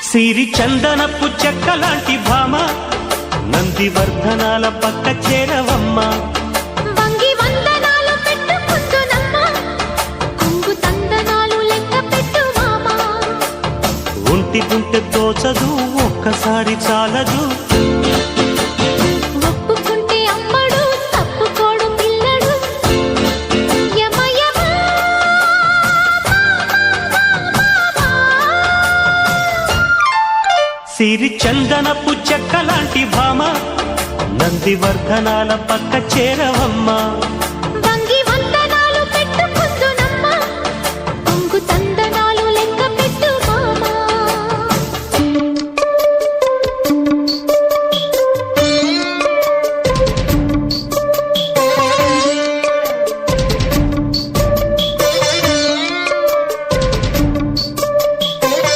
సిరి చందనపు చెక్కలాంటి భామ నందివర్ధనాల పక్క చేరవమ్మ. వంగి వందనాలు పెట్టుకుందునమ్మ, కొంగు తందనాలు లెక్క పెట్టు మామ. ఒంటి గుంటె తోచదు ఒక్కసారి చాలదు, ఒప్పుకుంటే అమ్మడు తప్పుకోడు పిల్లడు. యమ యమ సిరి చందనపు చెక్కలాంటి భామ నందివర్ధనాల పక్క చేరవమ్మ.